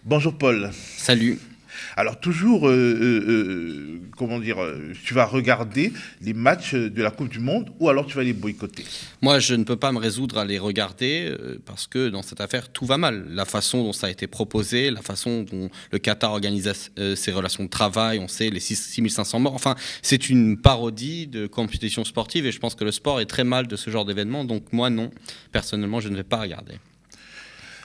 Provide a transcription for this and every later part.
Bonjour Paul. Salut. Alors toujours, comment dire, tu vas regarder les matchs de la Coupe du Monde ou alors tu vas les boycotter. Moi, je ne peux pas me résoudre à les regarder parce que dans cette affaire, tout va mal. La façon dont ça a été proposé, la façon dont le Qatar organise ses relations de travail, on sait les 6500 morts. Enfin, c'est une parodie de compétition sportive et je pense que le sport est très mal de ce genre d'événement. Donc moi, non. Personnellement, je ne vais pas regarder.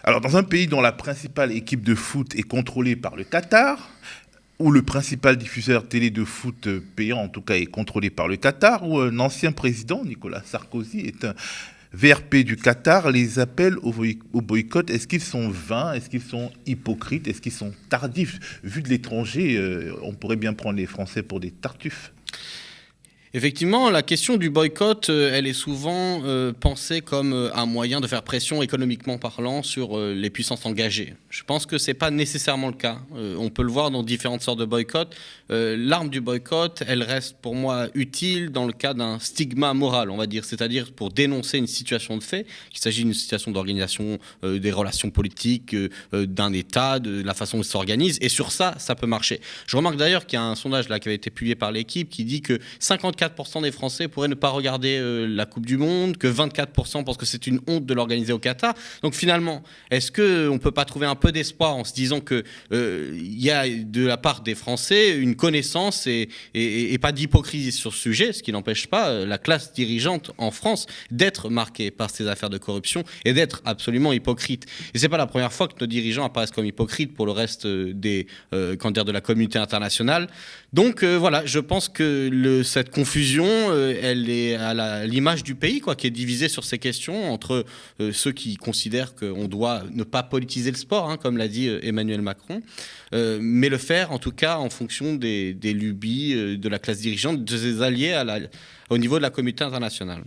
Alors dans un pays dont la principale équipe de foot est contrôlée par le Qatar, où le principal diffuseur télé de foot payant en tout cas est contrôlé par le Qatar, où un ancien président, Nicolas Sarkozy, est un VRP du Qatar, les appels au boycott, est-ce qu'ils sont vains, est-ce qu'ils sont hypocrites, est-ce qu'ils sont tardifs? Vu de l'étranger, on pourrait bien prendre les Français pour des tartuffes. Effectivement, la question du boycott, elle est souvent pensée comme un moyen de faire pression économiquement parlant sur les puissances engagées. Je pense que ce n'est pas nécessairement le cas. On peut le voir dans différentes sortes de boycotts. L'arme du boycott, elle reste pour moi utile dans le cas d'un stigma moral, on va dire, c'est-à-dire pour dénoncer une situation de fait, qu'il s'agit d'une situation d'organisation des relations politiques, d'un État, de la façon dont il s'organise. Et sur ça, ça peut marcher. Je remarque d'ailleurs qu'il y a un sondage là qui avait été publié par l'équipe qui dit que 54% des Français pourraient ne pas regarder la Coupe du Monde, que 24% pensent que c'est une honte de l'organiser au Qatar. Donc finalement, est-ce qu'on ne peut pas trouver un peu d'espoir en se disant qu'il y a de la part des Français une connaissance et pas d'hypocrisie sur ce sujet, ce qui n'empêche pas la classe dirigeante en France d'être marquée par ces affaires de corruption et d'être absolument hypocrite. Et c'est pas la première fois que nos dirigeants apparaissent comme hypocrites pour le reste des candidats de la communauté internationale. Donc voilà, je pense que cette confusion, elle est à l'image du pays, quoi, qui est divisé sur ces questions entre ceux qui considèrent qu'on doit ne pas politiser le sport, hein, comme l'a dit Emmanuel Macron, mais le faire en tout cas en fonction des lubies de la classe dirigeante, de ses alliés au niveau de la communauté internationale.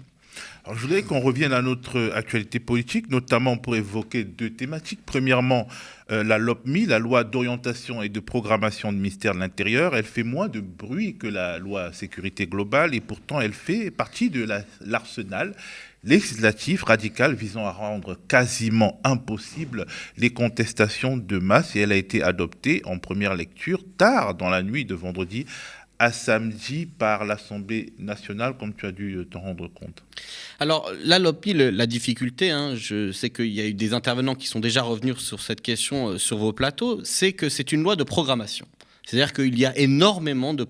Alors, je voudrais qu'on revienne à notre actualité politique, notamment pour évoquer deux thématiques. Premièrement, la LOPMI, la loi d'orientation et de programmation du ministère de l'Intérieur. Elle fait moins de bruit que la loi sécurité globale et pourtant elle fait partie de l'arsenal législatif radical visant à rendre quasiment impossible les contestations de masse et elle a été adoptée en première lecture tard dans la nuit de vendredi à samedi par l'Assemblée nationale, comme tu as dû t'en rendre compte. Alors, la LOPI, la difficulté, hein, je sais qu'il y a eu des intervenants qui sont déjà revenus sur cette question sur vos plateaux, c'est que c'est une loi de programmation. C'est-à-dire qu'il y a énormément de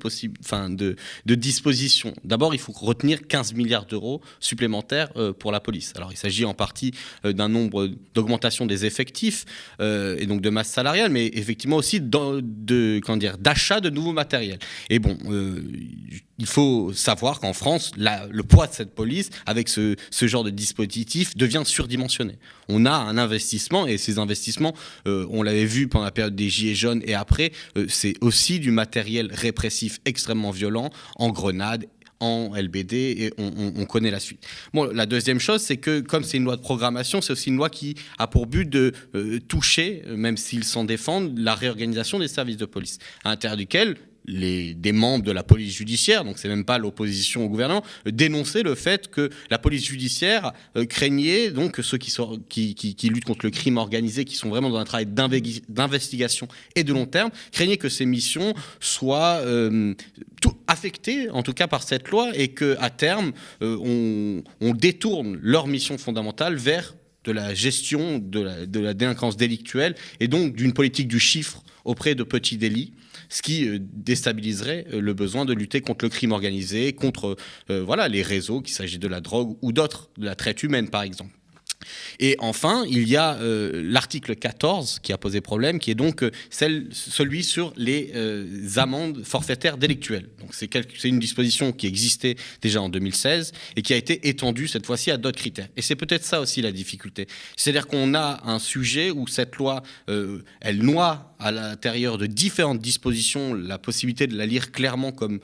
dispositions. D'abord, il faut retenir 15 milliards d'euros supplémentaires pour la police. Alors, il s'agit en partie d'un nombre d'augmentation des effectifs et donc de masse salariale, mais effectivement aussi d'achat de nouveaux matériels. Et bon, il faut savoir qu'en France, le poids de cette police, avec ce genre de dispositif, devient surdimensionné. On a un investissement, et ces investissements, on l'avait vu pendant la période des Gilets jaunes et après, c'est aussi du matériel répressif extrêmement violent, en grenades, en LBD, et on connaît la suite. Bon, la deuxième chose, c'est que comme c'est une loi de programmation, c'est aussi une loi qui a pour but de toucher, même s'ils s'en défendent, la réorganisation des services de police, à l'intérieur duquel des membres de la police judiciaire, donc c'est même pas l'opposition au gouvernement, dénonçaient le fait que la police judiciaire craignait, donc ceux qui luttent contre le crime organisé, qui sont vraiment dans un travail d'investigation et de long terme, craignaient que ces missions soient affectées, en tout cas par cette loi, et qu'à terme, on détourne leur mission fondamentale vers de la gestion de la délinquance délictuelle et donc d'une politique du chiffre auprès de petits délits, ce qui déstabiliserait le besoin de lutter contre le crime organisé, contre les réseaux, qu'il s'agisse de la drogue ou d'autres, de la traite humaine par exemple. Et enfin, il y a l'article 14 qui a posé problème, qui est donc celui sur les amendes forfaitaires délictuelles. Donc c'est une disposition qui existait déjà en 2016 et qui a été étendue cette fois-ci à d'autres critères. Et c'est peut-être ça aussi la difficulté. C'est-à-dire qu'on a un sujet où cette loi, elle noie à l'intérieur de différentes dispositions la possibilité de la lire clairement comme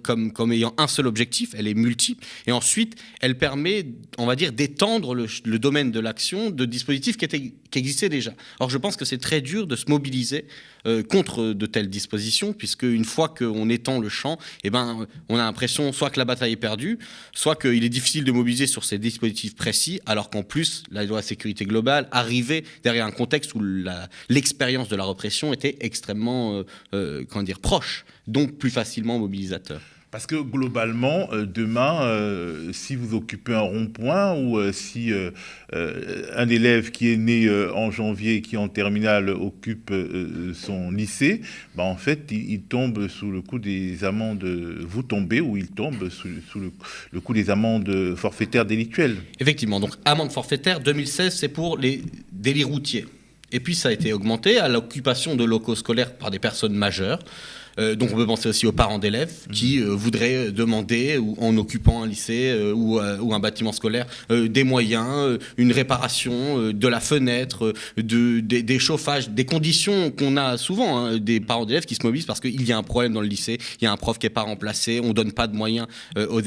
comme ayant un seul objectif, elle est multiple, et ensuite elle permet, on va dire, d'étendre le domaine de l'action de dispositifs qui existaient déjà. Or je pense que c'est très dur de se mobiliser contre de telles dispositions, puisque une fois qu'on étend le champ, on a l'impression soit que la bataille est perdue, soit qu'il est difficile de mobiliser sur ces dispositifs précis, alors qu'en plus la loi de sécurité globale arrivait derrière un contexte où l'expérience de la répression était extrêmement proche, donc plus facilement mobilisateur. Parce que globalement, demain, si vous occupez un rond-point ou si un élève qui est né en janvier et qui est en terminale occupe son lycée, en fait, il tombe sous le coup des amendes. Vous tombez ou il tombe sous le coup des amendes forfaitaires délictuelles. Effectivement, donc amende forfaitaire 2016, c'est pour les délits routiers. Et puis ça a été augmenté à l'occupation de locaux scolaires par des personnes majeures. Donc on peut penser aussi aux parents d'élèves qui voudraient demander, en occupant un lycée ou un bâtiment scolaire, des moyens, une réparation de la fenêtre, des chauffages, des conditions qu'on a souvent, des parents d'élèves qui se mobilisent parce qu'il y a un problème dans le lycée, il y a un prof qui n'est pas remplacé, on ne donne pas de moyens aux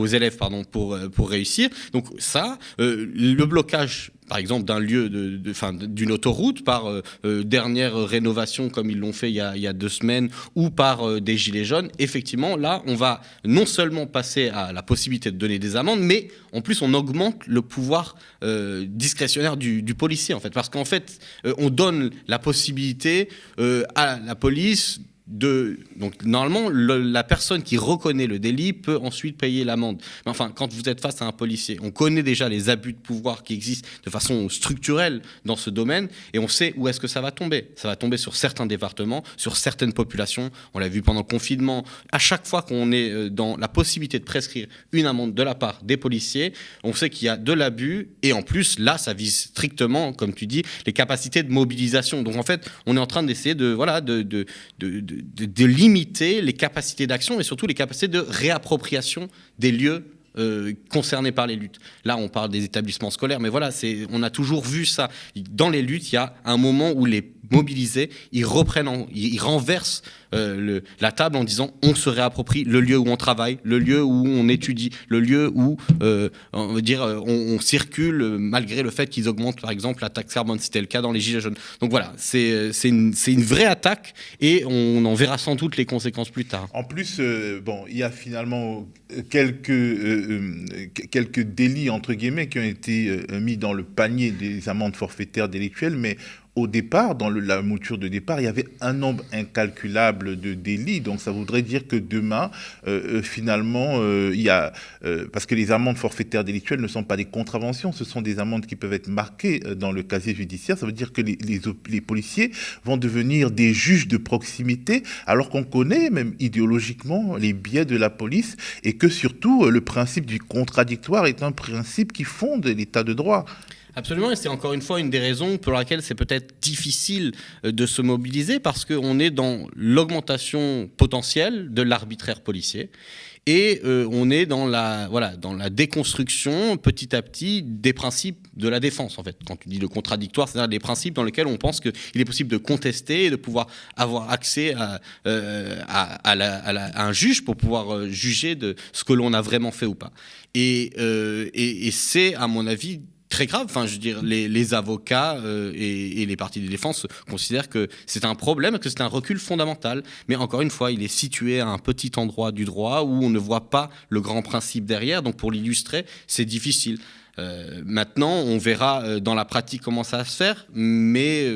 élèves pour réussir. Donc ça, le blocage par exemple d'un lieu, d'une autoroute, par dernière rénovation comme ils l'ont fait il y a 2 semaines, ou par des gilets jaunes, effectivement, là, on va non seulement passer à la possibilité de donner des amendes, mais en plus, on augmente le pouvoir discrétionnaire du policier, en fait. Parce qu'en fait, on donne la possibilité à la police donc normalement la personne qui reconnaît le délit peut ensuite payer l'amende. Mais enfin, quand vous êtes face à un policier, on connaît déjà les abus de pouvoir qui existent de façon structurelle dans ce domaine et on sait où est-ce que ça va tomber. Ça va tomber sur certains départements, sur certaines populations. On l'a vu pendant le confinement. À chaque fois qu'on est dans la possibilité de prescrire une amende de la part des policiers, on sait qu'il y a de l'abus et en plus là, ça vise strictement, comme tu dis, les capacités de mobilisation. Donc en fait, on est en train d'essayer de limiter les capacités d'action et surtout les capacités de réappropriation des lieux concernés par les luttes. Là, on parle des établissements scolaires, mais voilà, on a toujours vu ça. Dans les luttes, il y a un moment où les mobilisés, ils renversent la table en disant on se réapproprie le lieu où on travaille, le lieu où on étudie, le lieu où on circule malgré le fait qu'ils augmentent par exemple la taxe carbone. C'était le cas dans les gilets jaunes. Donc voilà, c'est une vraie attaque et on en verra sans doute les conséquences plus tard. En plus, il y a finalement quelques délits entre guillemets qui ont été mis dans le panier des amendes forfaitaires délictuelles, mais au départ, dans la mouture de départ, il y avait un nombre incalculable de délits. Donc ça voudrait dire que demain, finalement, il y a... parce que les amendes forfaitaires délictuelles ne sont pas des contraventions, ce sont des amendes qui peuvent être marquées dans le casier judiciaire. Ça veut dire que les policiers vont devenir des juges de proximité, alors qu'on connaît même idéologiquement les biais de la police et que surtout, le principe du contradictoire est un principe qui fonde l'état de droit. Absolument, et c'est encore une fois une des raisons pour laquelle c'est peut-être difficile de se mobiliser, parce qu'on est dans l'augmentation potentielle de l'arbitraire policier et on est dans la déconstruction petit à petit des principes de la défense. En fait, quand tu dis le contradictoire, c'est-à-dire des principes dans lesquels on pense qu'il est possible de contester et de pouvoir avoir accès à un juge pour pouvoir juger de ce que l'on a vraiment fait ou pas. Et c'est, à mon avis, très grave. Enfin, je veux dire, les avocats et les partis de défense considèrent que c'est un problème, que c'est un recul fondamental. Mais encore une fois, il est situé à un petit endroit du droit où on ne voit pas le grand principe derrière. Donc, pour l'illustrer, c'est difficile. Maintenant, on verra dans la pratique comment ça va se faire, mais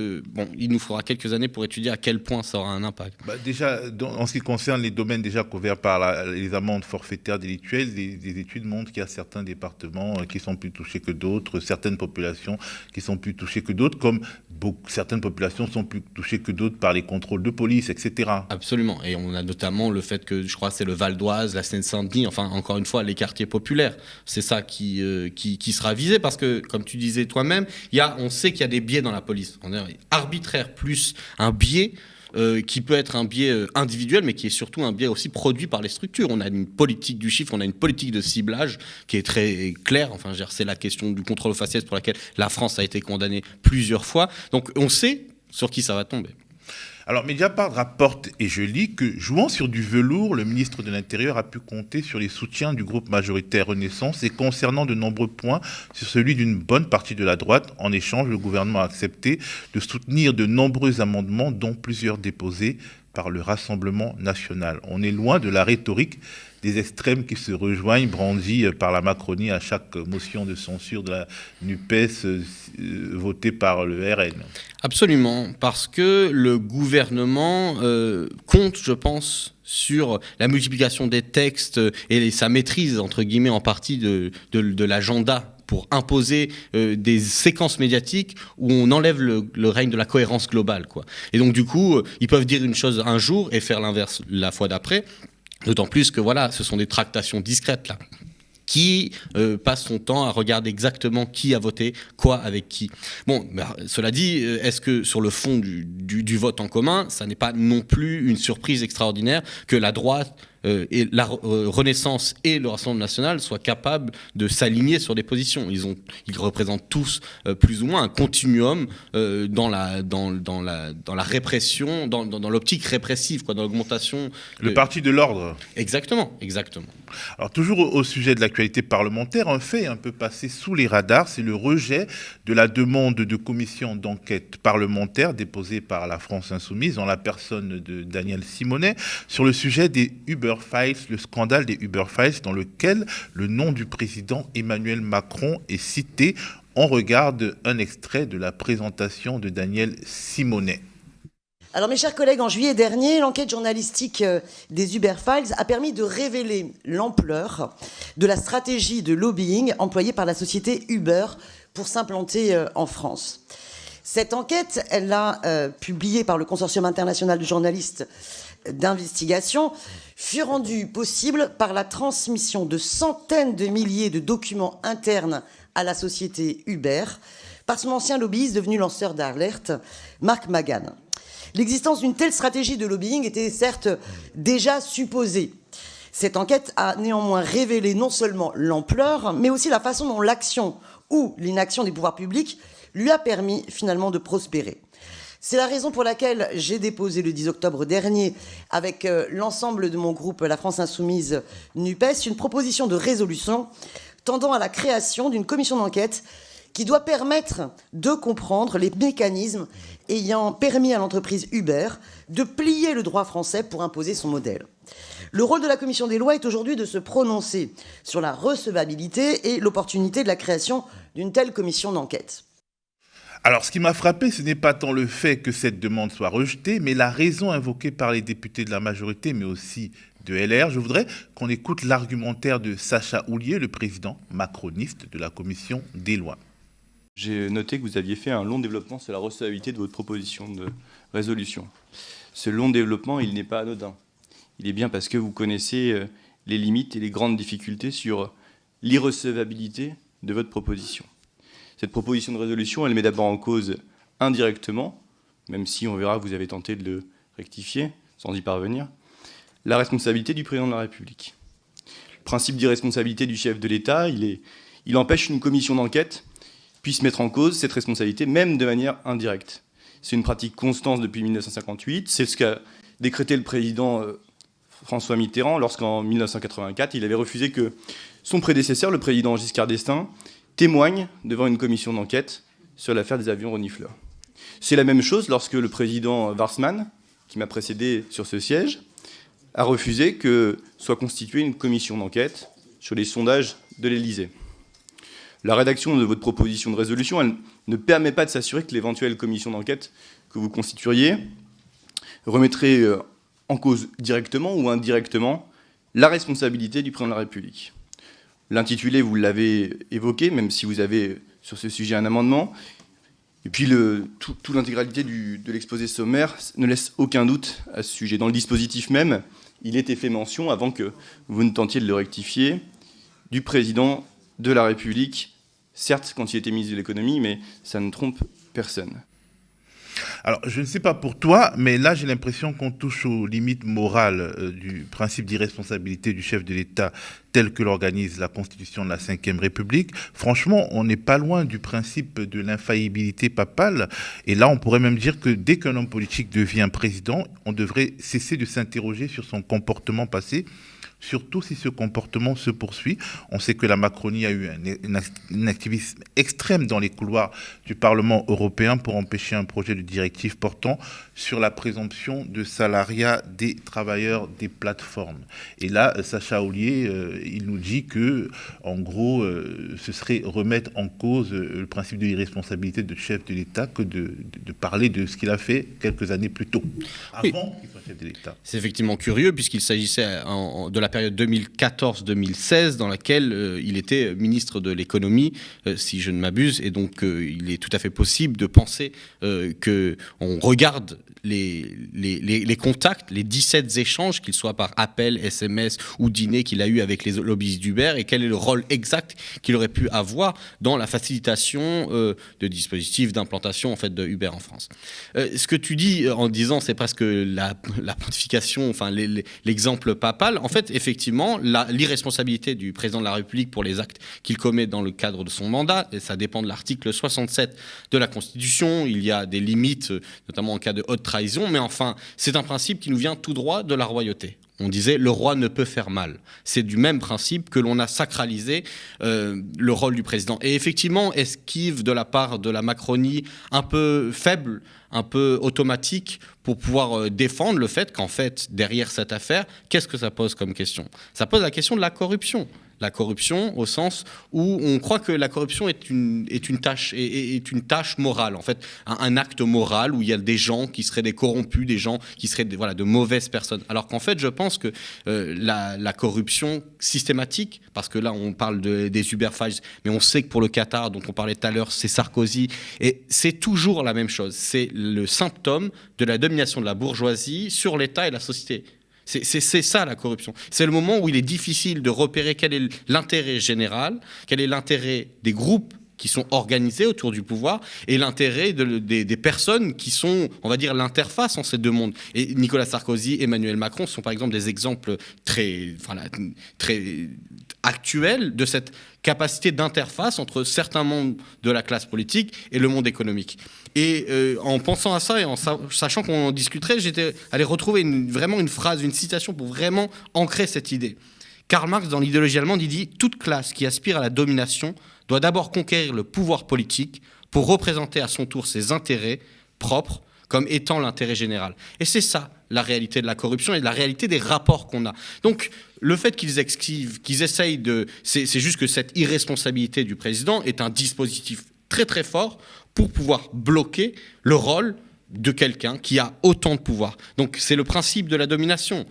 il nous faudra quelques années pour étudier à quel point ça aura un impact. Déjà, en ce qui concerne les domaines déjà couverts par les amendes forfaitaires délictuelles, des études montrent qu'il y a certains départements qui sont plus touchés que d'autres, certaines populations qui sont plus touchées que d'autres, comme certaines populations sont plus touchées que d'autres par les contrôles de police, etc. Absolument, et on a notamment le fait que, je crois, c'est le Val d'Oise, la Seine-Saint-Denis, enfin, encore une fois, les quartiers populaires. C'est ça qui sera visé, parce que, comme tu disais toi-même, on sait qu'il y a des biais dans la police. On est arbitraire plus un biais qui peut être un biais individuel, mais qui est surtout un biais aussi produit par les structures. On a une politique du chiffre, on a une politique de ciblage qui est très claire. Enfin, c'est la question du contrôle aux faciès pour laquelle la France a été condamnée plusieurs fois. Donc, on sait sur qui ça va tomber. Alors, Mediapart rapporte, et je lis, que jouant sur du velours, le ministre de l'Intérieur a pu compter sur les soutiens du groupe majoritaire Renaissance et concernant de nombreux points sur celui d'une bonne partie de la droite. En échange, le gouvernement a accepté de soutenir de nombreux amendements, dont plusieurs déposés par le Rassemblement national. On est loin de la rhétorique des extrêmes qui se rejoignent, brandis par la Macronie à chaque motion de censure de la NUPES votée par le RN. Absolument, parce que le gouvernement compte, je pense, sur la multiplication des textes et sa maîtrise, entre guillemets, en partie de l'agenda pour imposer des séquences médiatiques où on enlève le règne de la cohérence globale, quoi. Et donc, du coup, ils peuvent dire une chose un jour et faire l'inverse la fois d'après. D'autant plus que voilà, ce sont des tractations discrètes là, qui passe son temps à regarder exactement qui a voté quoi avec qui. Bon, cela dit, est-ce que sur le fond du vote en commun, ça n'est pas non plus une surprise extraordinaire que la droite et la Renaissance et le Rassemblement national soient capables de s'aligner sur des positions. Ils représentent tous plus ou moins un continuum dans la répression, dans l'optique répressive, quoi, dans l'augmentation. Le parti de l'ordre. Exactement. Alors toujours au sujet de l'actualité parlementaire, un fait un peu passé sous les radars, c'est le rejet de la demande de commission d'enquête parlementaire déposée par la France Insoumise en la personne de Daniel Simonet sur le sujet des Uber Files, le scandale des Uber Files dans lequel le nom du président Emmanuel Macron est cité. On regarde un extrait de la présentation de Daniel Simonet. Alors mes chers collègues, en juillet dernier, l'enquête journalistique des Uber Files a permis de révéler l'ampleur de la stratégie de lobbying employée par la société Uber pour s'implanter en France. Cette enquête, elle a publiée par le Consortium international de journalistes d'investigation, fut rendue possible par la transmission de centaines de milliers de documents internes à la société Uber par son ancien lobbyiste devenu lanceur d'alerte, Marc Magan. L'existence d'une telle stratégie de lobbying était certes déjà supposée. Cette enquête a néanmoins révélé non seulement l'ampleur, mais aussi la façon dont l'action ou l'inaction des pouvoirs publics lui a permis finalement de prospérer. C'est la raison pour laquelle j'ai déposé le 10 octobre dernier, avec l'ensemble de mon groupe La France Insoumise NUPES, une proposition de résolution tendant à la création d'une commission d'enquête qui doit permettre de comprendre les mécanismes ayant permis à l'entreprise Uber de plier le droit français pour imposer son modèle. Le rôle de la commission des lois est aujourd'hui de se prononcer sur la recevabilité et l'opportunité de la création d'une telle commission d'enquête. Alors, ce qui m'a frappé, ce n'est pas tant le fait que cette demande soit rejetée, mais la raison invoquée par les députés de la majorité, mais aussi de LR. Je voudrais qu'on écoute l'argumentaire de Sacha Houlié, le président macroniste de la commission des lois. J'ai noté que vous aviez fait un long développement sur la recevabilité de votre proposition de résolution. Ce long développement, il n'est pas anodin. Il est bien parce que vous connaissez les limites et les grandes difficultés sur l'irrecevabilité de votre proposition. Cette proposition de résolution, elle met d'abord en cause indirectement, même si on verra que vous avez tenté de le rectifier, sans y parvenir, la responsabilité du président de la République. Le principe d'irresponsabilité du chef de l'État, il empêche une commission d'enquête puisse mettre en cause cette responsabilité, même de manière indirecte. C'est une pratique constante depuis 1958, c'est ce qu'a décrété le président François Mitterrand lorsqu'en 1984, il avait refusé que son prédécesseur, le président Giscard d'Estaing, témoigne devant une commission d'enquête sur l'affaire des avions renifleurs. C'est la même chose lorsque le président Warsmann, qui m'a précédé sur ce siège, a refusé que soit constituée une commission d'enquête sur les sondages de l'Élysée. La rédaction de votre proposition de résolution, elle ne permet pas de s'assurer que l'éventuelle commission d'enquête que vous constitueriez remettrait en cause directement ou indirectement la responsabilité du président de la République. L'intitulé, vous l'avez évoqué, même si vous avez sur ce sujet un amendement. Et puis, toute l'intégralité de l'exposé sommaire ne laisse aucun doute à ce sujet. Dans le dispositif même, il était fait mention, avant que vous ne tentiez de le rectifier, du président de la République, certes quand il était ministre de l'économie, mais ça ne trompe personne. Alors, je ne sais pas pour toi, mais là, j'ai l'impression qu'on touche aux limites morales du principe d'irresponsabilité du chef de l'État tel que l'organise la Constitution de la Ve République. Franchement, on n'est pas loin du principe de l'infaillibilité papale. Et là, on pourrait même dire que dès qu'un homme politique devient président, on devrait cesser de s'interroger sur son comportement passé, surtout si ce comportement se poursuit. On sait que la Macronie a eu un activisme extrême dans les couloirs du Parlement européen pour empêcher un projet de directive portant sur la présomption de salariat des travailleurs des plateformes. Et là, Sacha Houlié, il nous dit que, en gros, ce serait remettre en cause le principe de l'irresponsabilité de chef de l'État que de parler de ce qu'il a fait quelques années plus tôt, avant qu'il soit chef de l'État. C'est effectivement curieux puisqu'il s'agissait de la période 2014-2016 dans laquelle il était ministre de l'économie, si je ne m'abuse, et donc il est tout à fait possible de penser qu'on regarde les contacts, les 17 échanges, qu'ils soient par appel, SMS ou dîner qu'il a eu avec les lobbyistes d'Uber, et quel est le rôle exact qu'il aurait pu avoir dans la facilitation de dispositifs d'implantation en fait, de Uber en France. Ce que tu dis en disant c'est presque la pontification, enfin l'exemple papal, en fait effectivement l'irresponsabilité du président de la République pour les actes qu'il commet dans le cadre de son mandat, et ça dépend de l'article 67 de la Constitution, il y a des limites, notamment en cas de haute trahison, mais enfin, c'est un principe qui nous vient tout droit de la royauté. On disait le roi ne peut faire mal. C'est du même principe que l'on a sacralisé le rôle du président. Et effectivement, esquive de la part de la Macronie un peu faible, un peu automatique pour pouvoir défendre le fait qu'en fait, derrière cette affaire, qu'est-ce que ça pose comme question ? Ça pose la question de la corruption. La corruption au sens où on croit que la corruption est une tâche morale, en fait, un acte moral où il y a des gens qui seraient des corrompus, des gens qui seraient de mauvaises personnes. Alors qu'en fait, je pense que la corruption systématique, parce que là on parle des Uber Files, mais on sait que pour le Qatar, dont on parlait tout à l'heure, c'est Sarkozy, et c'est toujours la même chose. C'est le symptôme de la domination de la bourgeoisie sur l'État et la société. C'est ça la corruption. C'est le moment où il est difficile de repérer quel est l'intérêt général, quel est l'intérêt des groupes qui sont organisés autour du pouvoir et l'intérêt des personnes qui sont, on va dire, l'interface en ces deux mondes. Et Nicolas Sarkozy, Emmanuel Macron sont par exemple des exemples très actuels de cette capacité d'interface entre certains mondes de la classe politique et le monde économique. Et en pensant à ça et en sachant qu'on en discuterait, j'étais allé retrouver vraiment une phrase, une citation pour vraiment ancrer cette idée. Karl Marx, dans l'idéologie allemande, il dit « Toute classe qui aspire à la domination doit d'abord conquérir le pouvoir politique pour représenter à son tour ses intérêts propres comme étant l'intérêt général. » Et c'est ça, la réalité de la corruption et la réalité des rapports qu'on a. Donc, le fait qu'ils esquivent, qu'ils essayent de... C'est juste que cette irresponsabilité du président est un dispositif très très fort pour pouvoir bloquer le rôle de quelqu'un qui a autant de pouvoir. Donc, c'est le principe de la domination.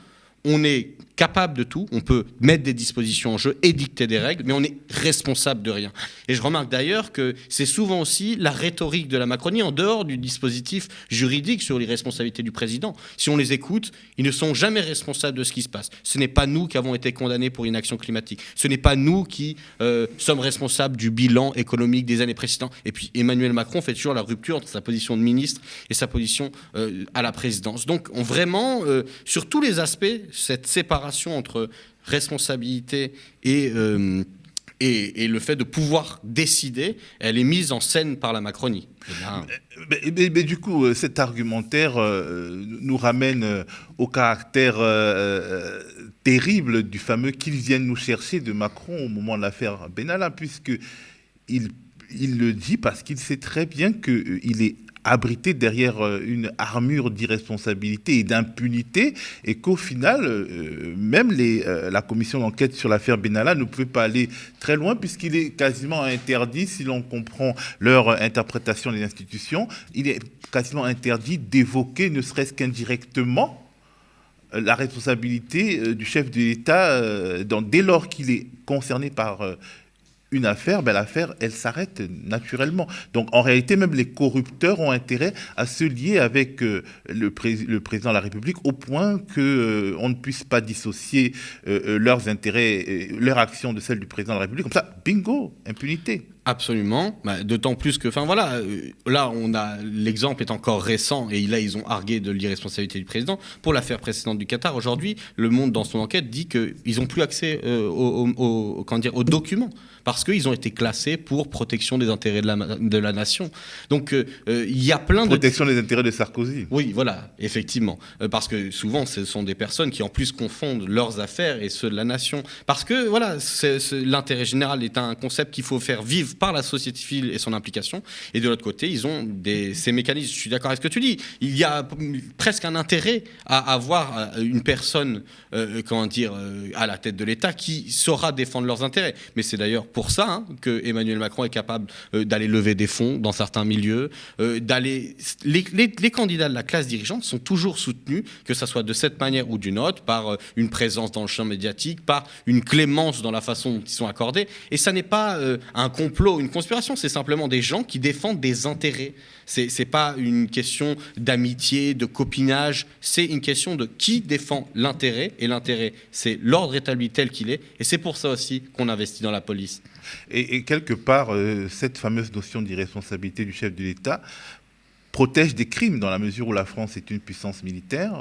On est capable de tout, on peut mettre des dispositions en jeu, édicter des règles, mais on est responsable de rien. Et je remarque d'ailleurs que c'est souvent aussi la rhétorique de la Macronie en dehors du dispositif juridique sur l'irresponsabilité du président. Si on les écoute, ils ne sont jamais responsables de ce qui se passe. Ce n'est pas nous qui avons été condamnés pour inaction climatique. Ce n'est pas nous qui sommes responsables du bilan économique des années précédentes. Et puis Emmanuel Macron fait toujours la rupture entre sa position de ministre et sa position à la présidence. Donc vraiment, sur tous les aspects, cette séparation entre responsabilité et le fait de pouvoir décider, elle est mise en scène par la Macronie. Mais du coup, cet argumentaire nous ramène au caractère terrible du fameux « qu'ils viennent nous chercher » de Macron au moment de l'affaire Benalla, puisqu'il le dit parce qu'il sait très bien qu'il est abrité derrière une armure d'irresponsabilité et d'impunité, et qu'au final, même la commission d'enquête sur l'affaire Benalla ne pouvait pas aller très loin, puisqu'il est quasiment interdit, si l'on comprend leur interprétation des institutions, il est quasiment interdit d'évoquer, ne serait-ce qu'indirectement, la responsabilité du chef de l'État dès lors qu'il est concerné par une affaire, l'affaire, elle s'arrête naturellement. Donc, en réalité, même les corrupteurs ont intérêt à se lier avec le président de la République au point qu'on ne puisse pas dissocier leurs intérêts, leur action de celle du président de la République. Comme ça, bingo, impunité. Absolument, d'autant plus que, là, l'exemple est encore récent et là, ils ont argué de l'irresponsabilité du président. Pour l'affaire précédente du Qatar, aujourd'hui, Le Monde, dans son enquête, dit qu'ils n'ont plus accès aux documents parce qu'ils ont été classés pour protection des intérêts de la nation. Donc, il y a plein protection des intérêts de Sarkozy. Oui, voilà, effectivement. Parce que souvent, ce sont des personnes qui, en plus, confondent leurs affaires et ceux de la nation. Parce que, l'intérêt général est un concept qu'il faut faire vivre par la société civile et son implication. Et de l'autre côté, ils ont ces mécanismes. Je suis d'accord avec ce que tu dis. Il y a presque un intérêt à avoir une personne, à la tête de l'État qui saura défendre leurs intérêts. Mais c'est d'ailleurs pour ça que Emmanuel Macron est capable d'aller lever des fonds dans certains milieux, les candidats de la classe dirigeante sont toujours soutenus, que ce soit de cette manière ou d'une autre, par une présence dans le champ médiatique, par une clémence dans la façon dont ils sont accordés. Et ça n'est pas un complot, une conspiration, c'est simplement des gens qui défendent des intérêts. C'est pas une question d'amitié, de copinage, c'est une question de qui défend l'intérêt. Et l'intérêt, c'est l'ordre établi tel qu'il est. Et c'est pour ça aussi qu'on investit dans la police. Et quelque part, cette fameuse notion d'irresponsabilité du chef de l'État protège des crimes dans la mesure où la France est une puissance militaire.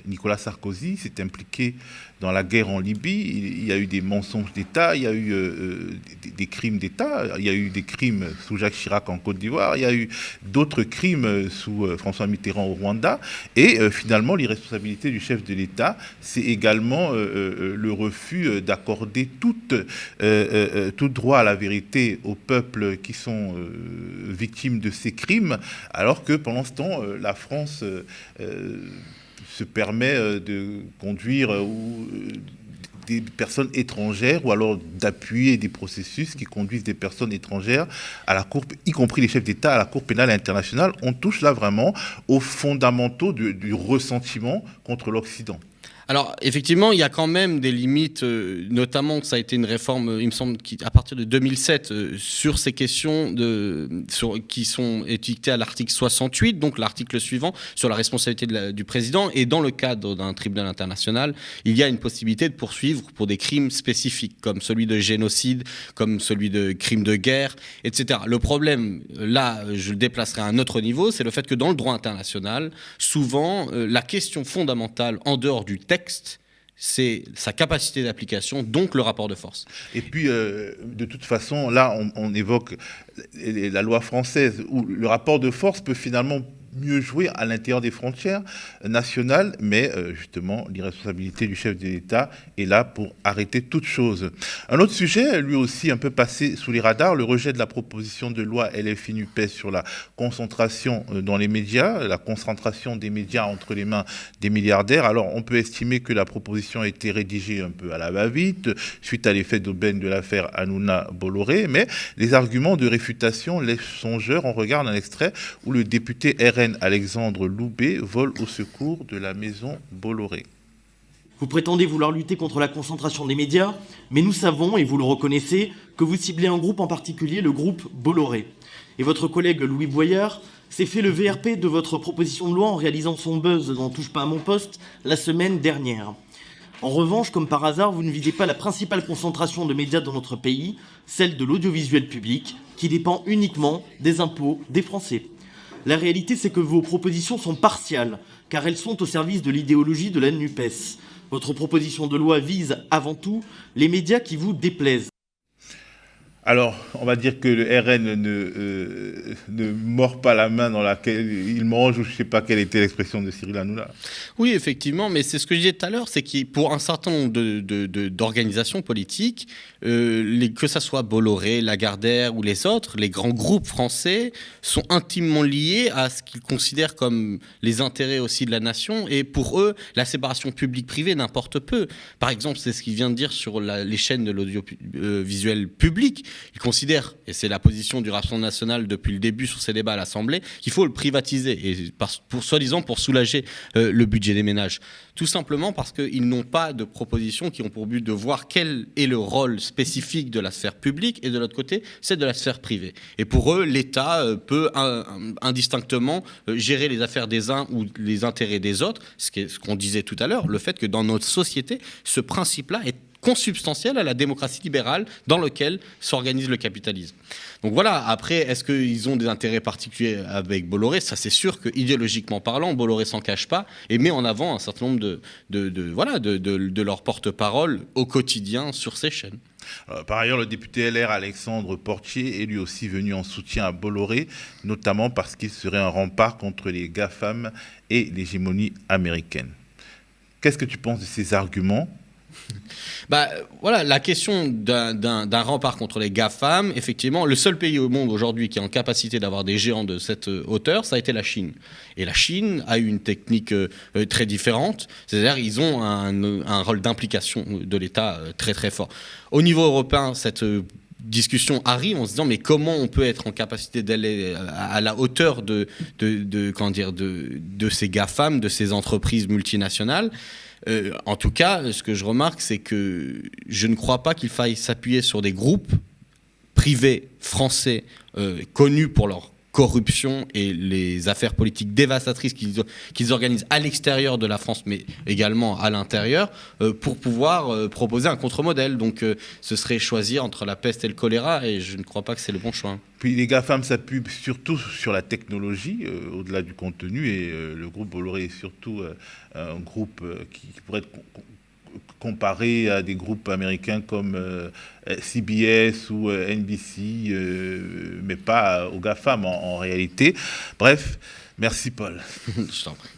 Nicolas Sarkozy s'est impliqué dans la guerre en Libye. Il y a eu des mensonges d'État, il y a eu des crimes d'État, il y a eu des crimes sous Jacques Chirac en Côte d'Ivoire, il y a eu d'autres crimes sous François Mitterrand au Rwanda. Et finalement, l'irresponsabilité du chef de l'État, c'est également le refus d'accorder tout droit à la vérité aux peuples qui sont victimes de ces crimes, alors que pendant ce temps, la France se permet de conduire des personnes étrangères ou alors d'appuyer des processus qui conduisent des personnes étrangères à la Cour, y compris les chefs d'État, à la Cour pénale internationale. On touche là vraiment aux fondamentaux du ressentiment contre l'Occident. Alors, effectivement, il y a quand même des limites, notamment que ça a été une réforme, il me semble, à partir de 2007, sur ces questions qui sont étiquetées à l'article 68, donc l'article suivant, sur la responsabilité du président. Et dans le cadre d'un tribunal international, il y a une possibilité de poursuivre pour des crimes spécifiques, comme celui de génocide, comme celui de crime de guerre, etc. Le problème, là, je le déplacerai à un autre niveau, c'est le fait que dans le droit international, souvent, la question fondamentale, en dehors du texte, c'est sa capacité d'application, donc le rapport de force. Et puis, de toute façon, là, on évoque la loi française, où le rapport de force peut finalement mieux jouer à l'intérieur des frontières nationales, mais justement, l'irresponsabilité du chef de l'État est là pour arrêter toute chose. Un autre sujet, lui aussi un peu passé sous les radars, le rejet de la proposition de loi LFI-NUPES sur la concentration dans les médias, la concentration des médias entre les mains des milliardaires. Alors, on peut estimer que la proposition a été rédigée un peu à la va-vite, suite à l'effet d'aubaine de l'affaire Hanouna Bolloré, mais les arguments de réfutation laissent songeur. On regarde un extrait où le député RN Alexandre Loubet vole au secours de la maison Bolloré. Vous prétendez vouloir lutter contre la concentration des médias, mais nous savons, et vous le reconnaissez, que vous ciblez un groupe en particulier, le groupe Bolloré. Et votre collègue Louis Boyard s'est fait le VRP de votre proposition de loi en réalisant son buzz dans Touche pas à mon poste la semaine dernière. En revanche, comme par hasard, vous ne visez pas la principale concentration de médias dans notre pays, celle de l'audiovisuel public, qui dépend uniquement des impôts des Français. La réalité, c'est que vos propositions sont partiales, car elles sont au service de l'idéologie de la NUPES. Votre proposition de loi vise avant tout les médias qui vous déplaisent. Alors, on va dire que le RN ne mord pas la main dans laquelle il mange, ou je ne sais pas quelle était l'expression de Cyril Hanouna. Oui, effectivement, mais c'est ce que je disais tout à l'heure, c'est que pour un certain nombre d'organisations politiques, que ça soit Bolloré, Lagardère ou les autres, les grands groupes français sont intimement liés à ce qu'ils considèrent comme les intérêts aussi de la nation, et pour eux, la séparation publique-privée n'importe peu. Par exemple, c'est ce qu'il vient de dire sur les chaînes de l'audiovisuel public. Ils considèrent, et c'est la position du Rassemblement national depuis le début sur ces débats à l'Assemblée, qu'il faut le privatiser, et soi-disant pour soulager le budget des ménages. Tout simplement parce qu'ils n'ont pas de propositions qui ont pour but de voir quel est le rôle spécifique de la sphère publique, et de l'autre côté, c'est de la sphère privée. Et pour eux, l'État peut indistinctement gérer les affaires des uns ou les intérêts des autres, ce qu'on disait tout à l'heure, le fait que dans notre société, ce principe-là est consubstantiel à la démocratie libérale dans laquelle s'organise le capitalisme. Donc voilà, après, est-ce qu'ils ont des intérêts particuliers avec Bolloré? Ça, c'est sûr que, idéologiquement parlant, Bolloré s'en cache pas et met en avant un certain nombre de leurs porte-parole au quotidien sur ces chaînes. Par ailleurs, le député LR Alexandre Portier est lui aussi venu en soutien à Bolloré, notamment parce qu'il serait un rempart contre les GAFAM et l'hégémonie américaine. Qu'est-ce que tu penses de ces arguments ? Voilà, la question d'un rempart contre les GAFAM, effectivement, le seul pays au monde aujourd'hui qui est en capacité d'avoir des géants de cette hauteur, ça a été la Chine. Et la Chine a eu une technique très différente, c'est-à-dire ils ont un rôle d'implication de l'État très très fort. Au niveau européen, cette discussion arrive en se disant mais comment on peut être en capacité d'aller à la hauteur de ces GAFAM, de ces entreprises multinationales. En tout cas, ce que je remarque, c'est que je ne crois pas qu'il faille s'appuyer sur des groupes privés français connus pour leur corruption et les affaires politiques dévastatrices qu'ils organisent à l'extérieur de la France, mais également à l'intérieur, pour pouvoir proposer un contre-modèle. Donc ce serait choisir entre la peste et le choléra, et je ne crois pas que c'est le bon choix. Puis les GAFAM s'appuient surtout sur la technologie, au-delà du contenu, et le groupe Bolloré est surtout un groupe qui pourrait être comparé à des groupes américains comme CBS ou NBC, mais pas aux GAFAM en réalité. Bref, merci Paul. Je t'en prie.